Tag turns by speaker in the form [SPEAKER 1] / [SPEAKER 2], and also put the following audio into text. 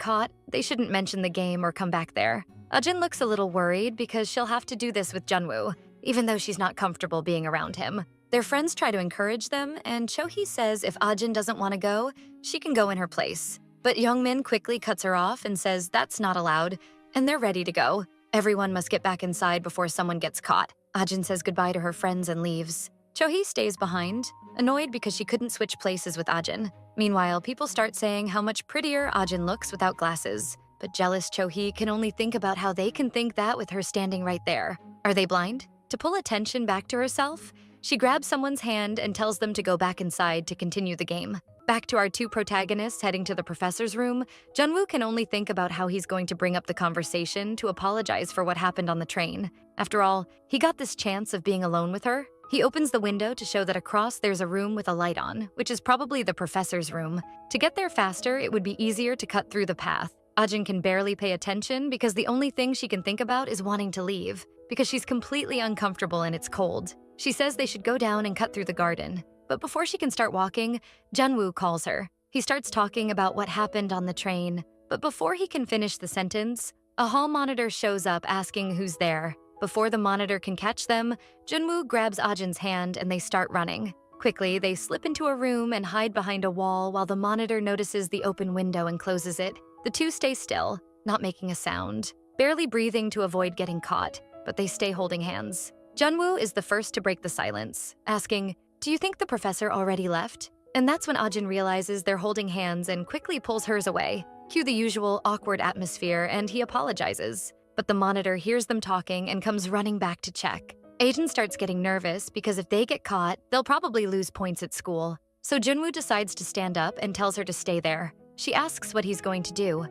[SPEAKER 1] caught, they shouldn't mention the game or come back there. Ajin looks a little worried because she'll have to do this with Junwoo, even though she's not comfortable being around him. Their friends try to encourage them, and Chohee says if Ajin doesn't want to go, she can go in her place. But Youngmin quickly cuts her off and says that's not allowed, and they're ready to go. Everyone must get back inside before someone gets caught. Ajin says goodbye to her friends and leaves. Chohee stays behind, annoyed because she couldn't switch places with Ajin. Meanwhile, people start saying how much prettier Ajin looks without glasses. But jealous Chohee can only think about how they can think that with her standing right there. Are they blind? To pull attention back to herself, she grabs someone's hand and tells them to go back inside to continue the game. Back to our two protagonists heading to the professor's room, Junwoo can only think about how he's going to bring up the conversation to apologize for what happened on the train. After all, he got this chance of being alone with her. He opens the window to show that across there's a room with a light on, which is probably the professor's room. To get there faster, it would be easier to cut through the path. Ajin can barely pay attention because the only thing she can think about is wanting to leave, because she's completely uncomfortable and it's cold. She says they should go down and cut through the garden. But before she can start walking, Junwoo calls her. He starts talking about what happened on the train. But before he can finish the sentence, a hall monitor shows up asking who's there. Before the monitor can catch them, Junwoo grabs Ajin's hand and they start running. Quickly, they slip into a room and hide behind a wall while the monitor notices the open window and closes it. The two stay still, not making a sound, barely breathing to avoid getting caught, but they stay holding hands. Junwoo is the first to break the silence, asking, "Do you think the professor already left?" And that's when Ajin realizes they're holding hands and quickly pulls hers away. Cue the usual awkward atmosphere, and he apologizes. But the monitor hears them talking and comes running back to check. Ajin starts getting nervous because if they get caught, they'll probably lose points at school. So Junwoo decides to stand up and tells her to stay there. She asks what he's going to do,